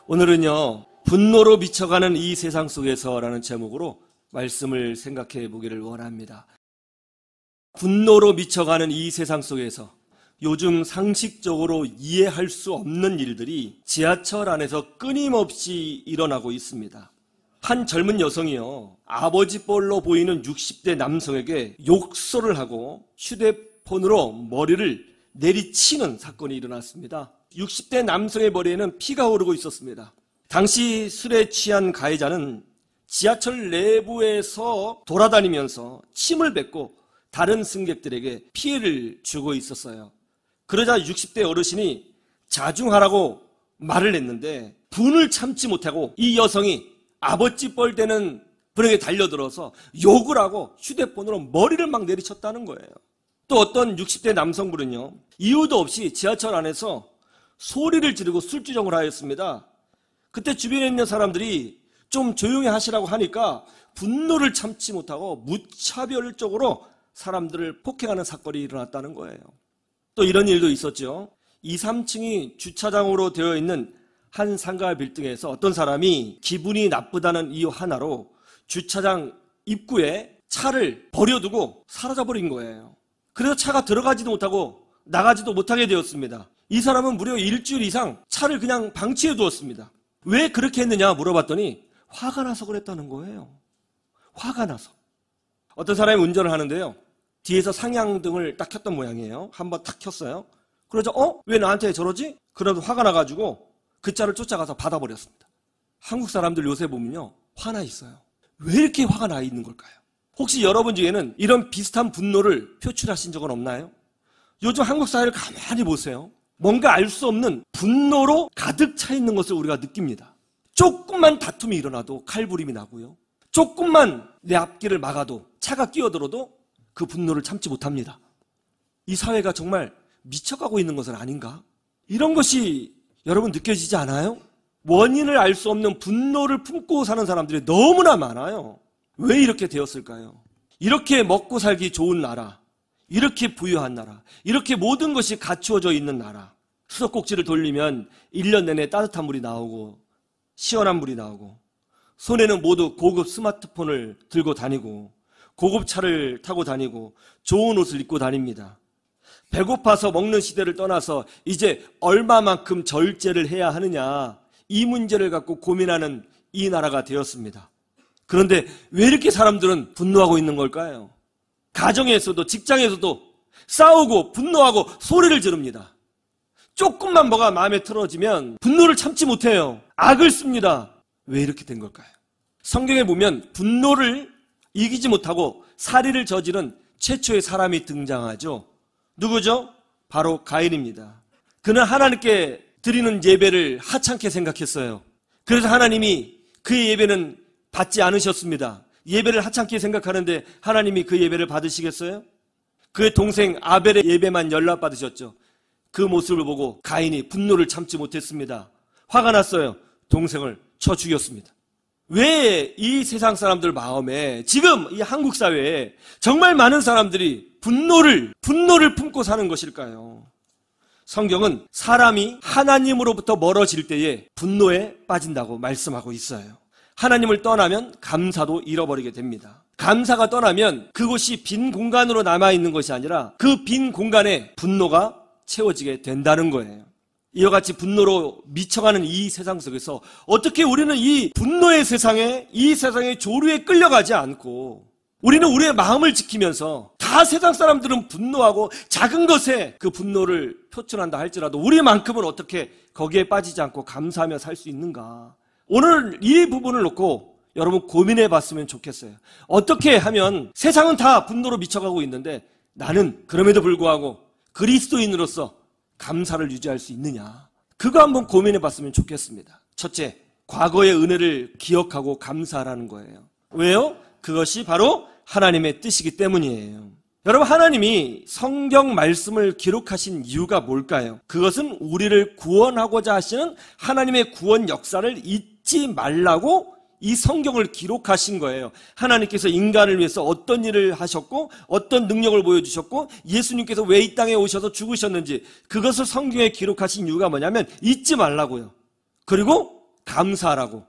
오늘은요, 분노로 미쳐가는 이 세상 속에서라는 제목으로 말씀을 생각해 보기를 원합니다. 분노로 미쳐가는 이 세상 속에서 요즘 상식적으로 이해할 수 없는 일들이 지하철 안에서 끊임없이 일어나고 있습니다. 한 젊은 여성이요, 아버지 뻘로 보이는 60대 남성에게 욕설을 하고 휴대폰으로 머리를 내리치는 사건이 일어났습니다. 60대 남성의 머리에는 피가 흐르고 있었습니다. 당시 술에 취한 가해자는 지하철 내부에서 돌아다니면서 침을 뱉고 다른 승객들에게 피해를 주고 있었어요. 그러자 60대 어르신이 자중하라고 말을 했는데 분을 참지 못하고 이 여성이 아버지 뻘 되는 분에게 달려들어서 욕을 하고 휴대폰으로 머리를 막 내리쳤다는 거예요. 또 어떤 60대 남성분은요, 이유도 없이 지하철 안에서 소리를 지르고 술주정을 하였습니다. 그때 주변에 있는 사람들이 좀 조용히 하시라고 하니까 분노를 참지 못하고 무차별적으로 사람들을 폭행하는 사건이 일어났다는 거예요. 또 이런 일도 있었죠. 2, 3층이 주차장으로 되어 있는 한 상가 빌딩에서 어떤 사람이 기분이 나쁘다는 이유 하나로 주차장 입구에 차를 버려두고 사라져버린 거예요. 그래서 차가 들어가지도 못하고 나가지도 못하게 되었습니다. 이 사람은 무려 일주일 이상 차를 그냥 방치해 두었습니다. 왜 그렇게 했느냐 물어봤더니 화가 나서 그랬다는 거예요. 화가 나서. 어떤 사람이 운전을 하는데요, 뒤에서 상향등을 딱 켰던 모양이에요. 한번 딱 켰어요. 그러자 왜 나한테 저러지? 그래도 화가 나가지고 그 차를 쫓아가서 받아버렸습니다. 한국 사람들 요새 보면요, 화나 있어요. 왜 이렇게 화가 나 있는 걸까요? 혹시 여러분 중에는 이런 비슷한 분노를 표출하신 적은 없나요? 요즘 한국 사회를 가만히 보세요. 뭔가 알 수 없는 분노로 가득 차 있는 것을 우리가 느낍니다. 조금만 다툼이 일어나도 칼부림이 나고요, 조금만 내 앞길을 막아도 차가 끼어들어도 그 분노를 참지 못합니다. 이 사회가 정말 미쳐가고 있는 것은 아닌가? 이런 것이 여러분 느껴지지 않아요? 원인을 알 수 없는 분노를 품고 사는 사람들이 너무나 많아요. 왜 이렇게 되었을까요? 이렇게 먹고 살기 좋은 나라, 이렇게 부유한 나라, 이렇게 모든 것이 갖추어져 있는 나라, 수도꼭지를 돌리면 1년 내내 따뜻한 물이 나오고 시원한 물이 나오고 손에는 모두 고급 스마트폰을 들고 다니고 고급 차를 타고 다니고 좋은 옷을 입고 다닙니다. 배고파서 먹는 시대를 떠나서 이제 얼마만큼 절제를 해야 하느냐, 이 문제를 갖고 고민하는 이 나라가 되었습니다. 그런데 왜 이렇게 사람들은 분노하고 있는 걸까요? 가정에서도 직장에서도 싸우고 분노하고 소리를 지릅니다. 조금만 뭐가 마음에 틀어지면 분노를 참지 못해요. 악을 씁니다. 왜 이렇게 된 걸까요? 성경에 보면 분노를 이기지 못하고 살인을 저지른 최초의 사람이 등장하죠. 누구죠? 바로 가인입니다. 그는 하나님께 드리는 예배를 하찮게 생각했어요. 그래서 하나님이 그의 예배는 받지 않으셨습니다. 예배를 하찮게 생각하는데 하나님이 그 예배를 받으시겠어요? 그의 동생 아벨의 예배만 연락받으셨죠. 그 모습을 보고 가인이 분노를 참지 못했습니다. 화가 났어요. 동생을 쳐 죽였습니다. 왜 이 세상 사람들 마음에, 지금 이 한국 사회에 정말 많은 사람들이 분노를 품고 사는 것일까요? 성경은 사람이 하나님으로부터 멀어질 때에 분노에 빠진다고 말씀하고 있어요. 하나님을 떠나면 감사도 잃어버리게 됩니다. 감사가 떠나면 그곳이 빈 공간으로 남아있는 것이 아니라 그 빈 공간에 분노가 채워지게 된다는 거예요. 이와 같이 분노로 미쳐가는 이 세상 속에서 어떻게 우리는 이 분노의 세상에, 이 세상의 조류에 끌려가지 않고 우리는 우리의 마음을 지키면서, 다 세상 사람들은 분노하고 작은 것에 그 분노를 표출한다 할지라도 우리만큼은 어떻게 거기에 빠지지 않고 감사하며 살 수 있는가? 오늘 이 부분을 놓고 여러분 고민해 봤으면 좋겠어요. 어떻게 하면, 세상은 다 분노로 미쳐가고 있는데 나는 그럼에도 불구하고 그리스도인으로서 감사를 유지할 수 있느냐? 그거 한번 고민해 봤으면 좋겠습니다. 첫째, 과거의 은혜를 기억하고 감사하라는 거예요. 왜요? 그것이 바로 하나님의 뜻이기 때문이에요. 여러분, 하나님이 성경 말씀을 기록하신 이유가 뭘까요? 그것은 우리를 구원하고자 하시는 하나님의 구원 역사를 잊지 말라고 이 성경을 기록하신 거예요. 하나님께서 인간을 위해서 어떤 일을 하셨고 어떤 능력을 보여주셨고 예수님께서 왜 이 땅에 오셔서 죽으셨는지, 그것을 성경에 기록하신 이유가 뭐냐면 잊지 말라고요. 그리고 감사하라고.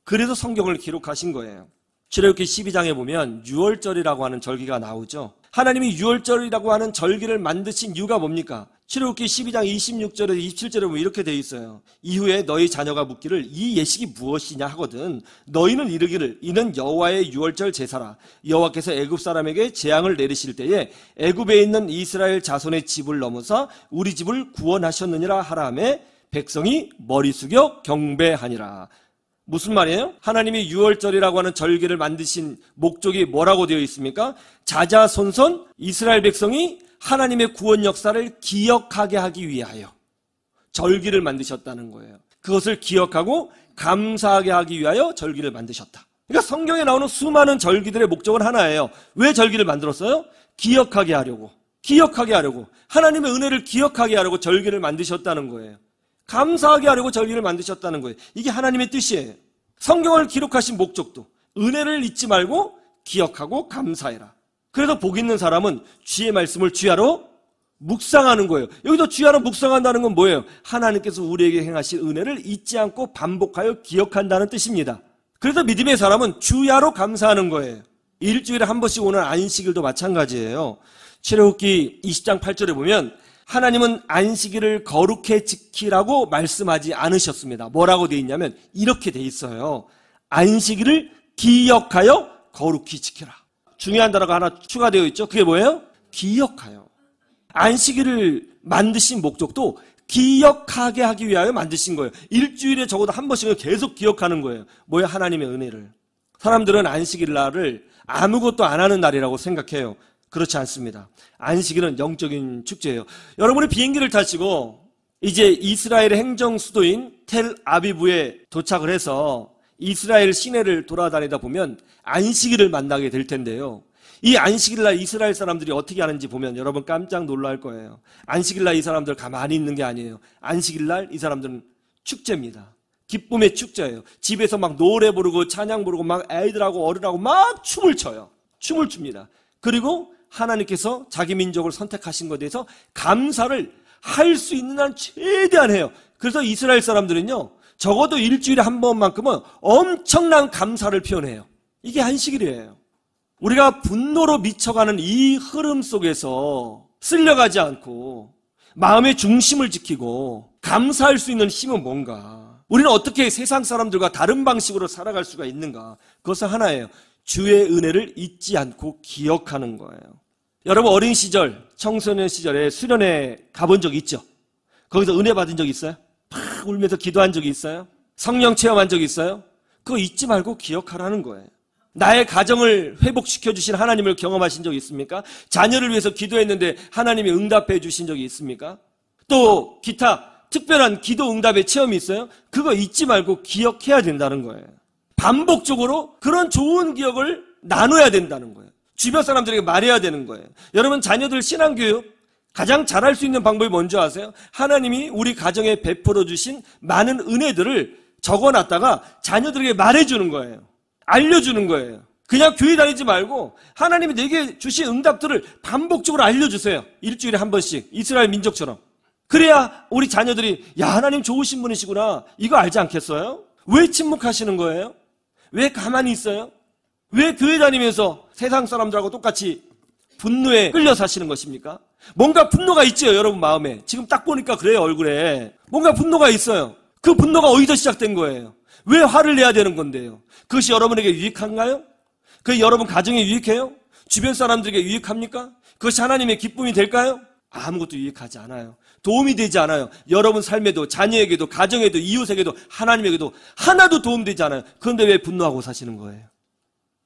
그래서 성경을 기록하신 거예요. 출애굽기 12장에 보면 유월절이라고 하는 절기가 나오죠. 하나님이 유월절이라고 하는 절기를 만드신 이유가 뭡니까? 출애굽기 12장 26절에서 27절에 보면 이렇게 되어 있어요. 이후에 너희 자녀가 묻기를 이 예식이 무엇이냐 하거든 너희는 이르기를 이는 여호와의 유월절 제사라. 여호와께서 애굽 사람에게 재앙을 내리실 때에 애굽에 있는 이스라엘 자손의 집을 넘어서 우리 집을 구원하셨느니라 하라 하며 백성이 머리 숙여 경배하니라. 무슨 말이에요? 하나님이 유월절이라고 하는 절기를 만드신 목적이 뭐라고 되어 있습니까? 자자손손 이스라엘 백성이 하나님의 구원 역사를 기억하게 하기 위하여 절기를 만드셨다는 거예요. 그것을 기억하고 감사하게 하기 위하여 절기를 만드셨다. 그러니까 성경에 나오는 수많은 절기들의 목적은 하나예요. 왜 절기를 만들었어요? 기억하게 하려고. 기억하게 하려고. 하나님의 은혜를 기억하게 하려고 절기를 만드셨다는 거예요. 감사하게 하려고 절기를 만드셨다는 거예요. 이게 하나님의 뜻이에요. 성경을 기록하신 목적도 은혜를 잊지 말고 기억하고 감사해라. 그래서 복 있는 사람은 주의 말씀을 주야로 묵상하는 거예요. 여기서 주야로 묵상한다는 건 뭐예요? 하나님께서 우리에게 행하신 은혜를 잊지 않고 반복하여 기억한다는 뜻입니다. 그래서 믿음의 사람은 주야로 감사하는 거예요. 일주일에 한 번씩 오는 안식일도 마찬가지예요. 출애굽기 20장 8절에 보면 하나님은 안식일을 거룩해 지키라고 말씀하지 않으셨습니다. 뭐라고 되어 있냐면 이렇게 되어 있어요. 안식일을 기억하여 거룩히 지켜라. 중요한 단어가 하나 추가되어 있죠. 그게 뭐예요? 기억하여. 안식일을 만드신 목적도 기억하게 하기 위하여 만드신 거예요. 일주일에 적어도 한 번씩은 계속 기억하는 거예요. 뭐예요? 하나님의 은혜를. 사람들은 안식일 날을 아무것도 안 하는 날이라고 생각해요. 그렇지 않습니다. 안식일은 영적인 축제예요. 여러분이 비행기를 타시고 이제 이스라엘의 행정 수도인 텔 아비브에 도착을 해서 이스라엘 시내를 돌아다니다 보면 안식일을 만나게 될 텐데요. 이 안식일날 이스라엘 사람들이 어떻게 하는지 보면 여러분 깜짝 놀랄 거예요. 안식일날 이 사람들 가만히 있는 게 아니에요. 안식일날 이 사람들은 축제입니다. 기쁨의 축제예요. 집에서 막 노래 부르고 찬양 부르고 막 애들하고 어른하고 막 춤을 춰요. 춤을 춥니다. 그리고 하나님께서 자기 민족을 선택하신 것에 대해서 감사를 할 수 있는 한 최대한 해요. 그래서 이스라엘 사람들은요, 적어도 일주일에 한 번만큼은 엄청난 감사를 표현해요. 이게 안식일이에요. 우리가 분노로 미쳐가는 이 흐름 속에서 쓸려가지 않고 마음의 중심을 지키고 감사할 수 있는 힘은 뭔가? 우리는 어떻게 세상 사람들과 다른 방식으로 살아갈 수가 있는가? 그것은 하나예요. 주의 은혜를 잊지 않고 기억하는 거예요. 여러분 어린 시절, 청소년 시절에 수련회 가본 적 있죠? 거기서 은혜 받은 적 있어요? 팍 울면서 기도한 적이 있어요? 성령 체험한 적 있어요? 그거 잊지 말고 기억하라는 거예요. 나의 가정을 회복시켜 주신 하나님을 경험하신 적 있습니까? 자녀를 위해서 기도했는데 하나님이 응답해 주신 적이 있습니까? 또 기타 특별한 기도 응답의 체험이 있어요? 그거 잊지 말고 기억해야 된다는 거예요. 반복적으로 그런 좋은 기억을 나눠야 된다는 거예요. 주변 사람들에게 말해야 되는 거예요. 여러분 자녀들 신앙교육 가장 잘할 수 있는 방법이 뭔지 아세요? 하나님이 우리 가정에 베풀어 주신 많은 은혜들을 적어놨다가 자녀들에게 말해주는 거예요. 알려주는 거예요. 그냥 교회 다니지 말고 하나님이 내게 주신 응답들을 반복적으로 알려주세요. 일주일에 한 번씩 이스라엘 민족처럼. 그래야 우리 자녀들이 야 하나님 좋으신 분이시구나 이거 알지 않겠어요? 왜 침묵하시는 거예요? 왜 가만히 있어요? 왜 교회 다니면서 세상 사람들하고 똑같이 분노에 끌려 사시는 것입니까? 뭔가 분노가 있죠 여러분 마음에. 지금 딱 보니까 그래요 얼굴에. 뭔가 분노가 있어요. 그 분노가 어디서 시작된 거예요? 왜 화를 내야 되는 건데요? 그것이 여러분에게 유익한가요? 그게 여러분 가정에 유익해요? 주변 사람들에게 유익합니까? 그것이 하나님의 기쁨이 될까요? 아무것도 유익하지 않아요. 도움이 되지 않아요. 여러분 삶에도 자녀에게도 가정에도 이웃에게도 하나님에게도 하나도 도움되지 않아요. 그런데 왜 분노하고 사시는 거예요?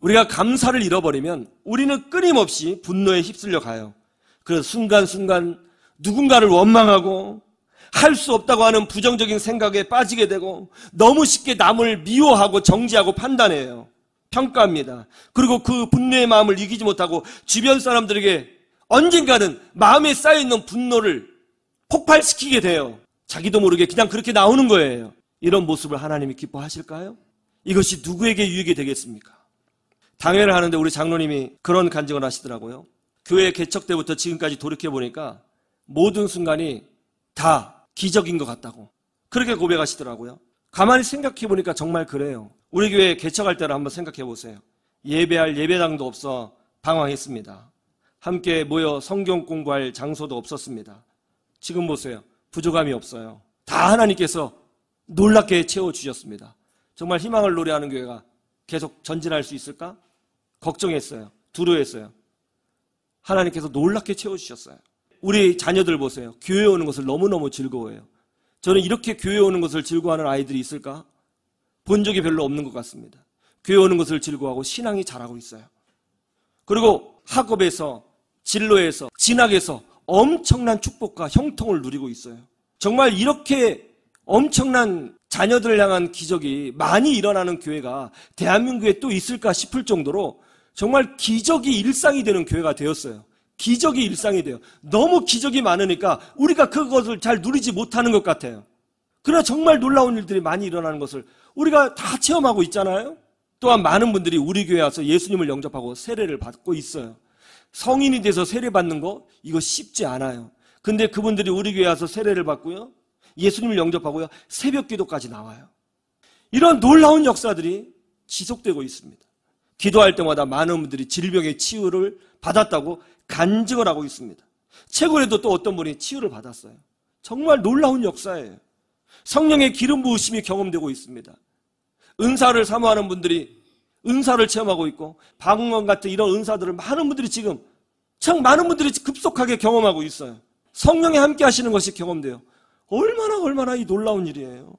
우리가 감사를 잃어버리면 우리는 끊임없이 분노에 휩쓸려 가요. 그래서 순간순간 누군가를 원망하고 할 수 없다고 하는 부정적인 생각에 빠지게 되고 너무 쉽게 남을 미워하고 정죄하고 판단해요. 평가합니다. 그리고 그 분노의 마음을 이기지 못하고 주변 사람들에게 언젠가는 마음에 쌓여있는 분노를 폭발시키게 돼요. 자기도 모르게 그냥 그렇게 나오는 거예요. 이런 모습을 하나님이 기뻐하실까요? 이것이 누구에게 유익이 되겠습니까? 당회를 하는데 우리 장로님이 그런 간증을 하시더라고요. 교회 개척 때부터 지금까지 돌이켜보니까 모든 순간이 다 기적인 것 같다고 그렇게 고백하시더라고요. 가만히 생각해 보니까 정말 그래요. 우리 교회 개척할 때를 한번 생각해 보세요. 예배할 예배당도 없어 방황했습니다. 함께 모여 성경 공부할 장소도 없었습니다. 지금 보세요. 부족함이 없어요. 다 하나님께서 놀랍게 채워주셨습니다. 정말 희망을 노래하는 교회가 계속 전진할 수 있을까? 걱정했어요. 두려워했어요. 하나님께서 놀랍게 채워주셨어요. 우리 자녀들 보세요. 교회 오는 것을 너무너무 즐거워해요. 저는 이렇게 교회 오는 것을 즐거워하는 아이들이 있을까? 본 적이 별로 없는 것 같습니다. 교회 오는 것을 즐거워하고 신앙이 자라고 있어요. 그리고 학업에서, 진로에서, 진학에서 엄청난 축복과 형통을 누리고 있어요. 정말 이렇게 엄청난 자녀들을 향한 기적이 많이 일어나는 교회가 대한민국에 또 있을까 싶을 정도로 정말 기적이 일상이 되는 교회가 되었어요. 기적이 일상이 돼요. 너무 기적이 많으니까 우리가 그것을 잘 누리지 못하는 것 같아요. 그러나 정말 놀라운 일들이 많이 일어나는 것을 우리가 다 체험하고 있잖아요. 또한 많은 분들이 우리 교회에 와서 예수님을 영접하고 세례를 받고 있어요. 성인이 돼서 세례 받는 거 이거 쉽지 않아요. 근데 그분들이 우리 교회에 와서 세례를 받고요, 예수님을 영접하고요, 새벽 기도까지 나와요. 이런 놀라운 역사들이 지속되고 있습니다. 기도할 때마다 많은 분들이 질병의 치유를 받았다고 간증을 하고 있습니다. 최근에도 또 어떤 분이 치유를 받았어요. 정말 놀라운 역사예요. 성령의 기름 부으심이 경험되고 있습니다. 은사를 사모하는 분들이 은사를 체험하고 있고, 방언 같은 이런 은사들을 많은 분들이 지금 참 많은 분들이 급속하게 경험하고 있어요. 성령이 함께 하시는 것이 경험돼요. 얼마나 이 놀라운 일이에요.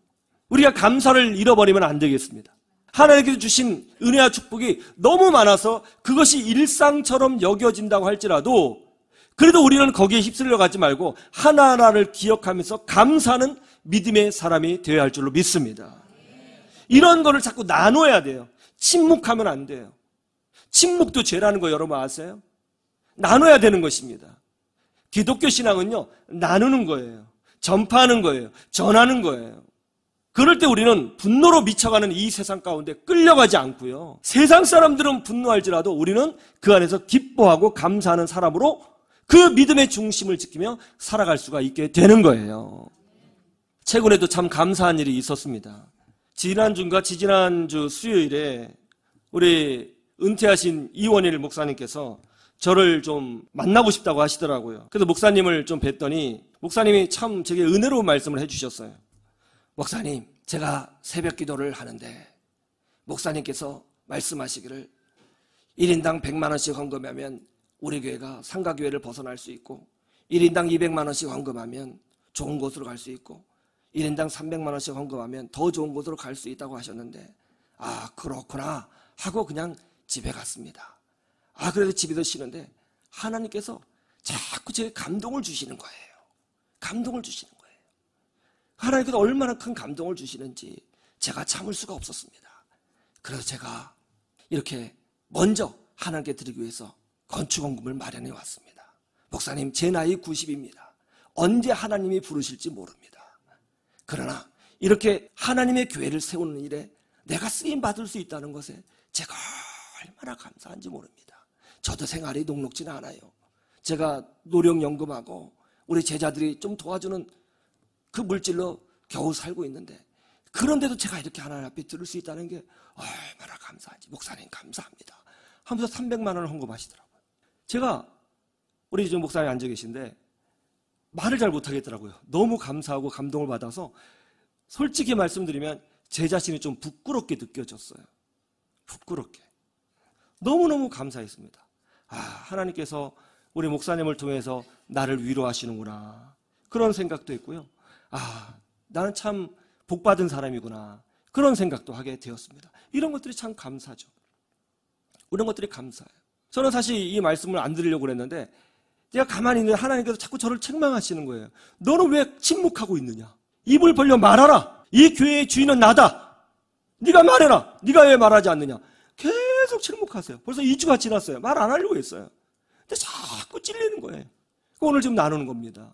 우리가 감사를 잃어버리면 안 되겠습니다. 하나님께서 주신 은혜와 축복이 너무 많아서 그것이 일상처럼 여겨진다고 할지라도 그래도 우리는 거기에 휩쓸려 가지 말고 하나하나를 기억하면서 감사하는 믿음의 사람이 되어야 할 줄로 믿습니다. 이런 거를 자꾸 나눠야 돼요. 침묵하면 안 돼요. 침묵도 죄라는 거 여러분 아세요? 나눠야 되는 것입니다. 기독교 신앙은요, 나누는 거예요. 전파하는 거예요. 전하는 거예요. 그럴 때 우리는 분노로 미쳐가는 이 세상 가운데 끌려가지 않고요, 세상 사람들은 분노할지라도 우리는 그 안에서 기뻐하고 감사하는 사람으로 그 믿음의 중심을 지키며 살아갈 수가 있게 되는 거예요. 최근에도 참 감사한 일이 있었습니다. 지난주인가 지지난주 수요일에 우리 은퇴하신 이원일 목사님께서 저를 좀 만나고 싶다고 하시더라고요. 그래서 목사님을 좀 뵀더니 목사님이 참 제게 은혜로운 말씀을 해주셨어요. 목사님, 제가 새벽 기도를 하는데 목사님께서 말씀하시기를 1인당 100만 원씩 헌금하면 우리 교회가 상가교회를 벗어날 수 있고, 1인당 200만 원씩 헌금하면 좋은 곳으로 갈 수 있고, 1인당 300만 원씩 헌금하면 더 좋은 곳으로 갈 수 있다고 하셨는데, 아, 그렇구나 하고 그냥 집에 갔습니다. 그래서 집에서 쉬는데 하나님께서 자꾸 제게 감동을 주시는 거예요. 감동을 주시는 거예요. 하나님께서 얼마나 큰 감동을 주시는지 제가 참을 수가 없었습니다. 그래서 제가 이렇게 먼저 하나님께 드리기 위해서 건축헌금을 마련해 왔습니다. 목사님, 제 나이 90입니다. 언제 하나님이 부르실지 모릅니다. 그러나 이렇게 하나님의 교회를 세우는 일에 내가 쓰임받을 수 있다는 것에 제가 얼마나 감사한지 모릅니다. 저도 생활이 녹록지는 않아요. 제가 노령연금하고 우리 제자들이 좀 도와주는 그 물질로 겨우 살고 있는데, 그런데도 제가 이렇게 하나님 앞에 들을 수 있다는 게 얼마나 감사한지. 목사님 감사합니다 하면서 300만 원을 헌금하시더라고요. 제가 우리 지금 목사님 앉아 계신데 말을 잘 못하겠더라고요. 너무 감사하고 감동을 받아서 솔직히 말씀드리면 제 자신이 좀 부끄럽게 느껴졌어요. 부끄럽게. 너무너무 감사했습니다. 하나님께서 우리 목사님을 통해서 나를 위로하시는구나, 그런 생각도 했고요. 나는 참 복받은 사람이구나, 그런 생각도 하게 되었습니다. 이런 것들이 참 감사죠. 이런 것들이 감사해요. 저는 사실 이 말씀을 안 드리려고 그랬는데 제가 가만히 있는데 하나님께서 자꾸 저를 책망하시는 거예요. 너는 왜 침묵하고 있느냐? 입을 벌려 말하라. 이 교회의 주인은 나다. 네가 말해라. 네가 왜 말하지 않느냐? 계속 침묵하세요. 벌써 2주가 지났어요. 말 안 하려고 했어요. 근데 자꾸 찔리는 거예요. 오늘 지금 나누는 겁니다.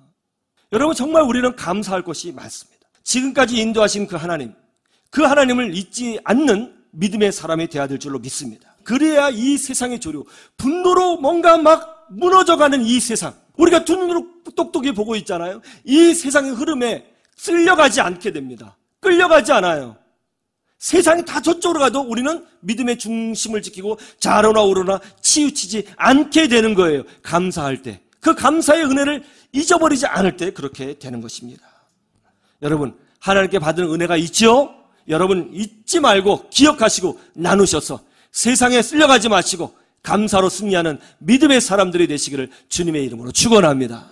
여러분, 정말 우리는 감사할 것이 많습니다. 지금까지 인도하신 그 하나님을 잊지 않는 믿음의 사람이 되어야 될 줄로 믿습니다. 그래야 이 세상의 조류, 분노로 뭔가 막 무너져가는 이 세상, 우리가 두 눈으로 똑똑히 보고 있잖아요. 이 세상의 흐름에 쓸려가지 않게 됩니다. 끌려가지 않아요. 세상이 다 저쪽으로 가도 우리는 믿음의 중심을 지키고 좌로나 우로나 치우치지 않게 되는 거예요. 감사할 때. 그 감사의 은혜를 잊어버리지 않을 때 그렇게 되는 것입니다. 여러분, 하나님께 받은 은혜가 있지요? 여러분 잊지 말고 기억하시고 나누셔서 세상에 쓸려가지 마시고 감사로 승리하는 믿음의 사람들이 되시기를 주님의 이름으로 축원합니다.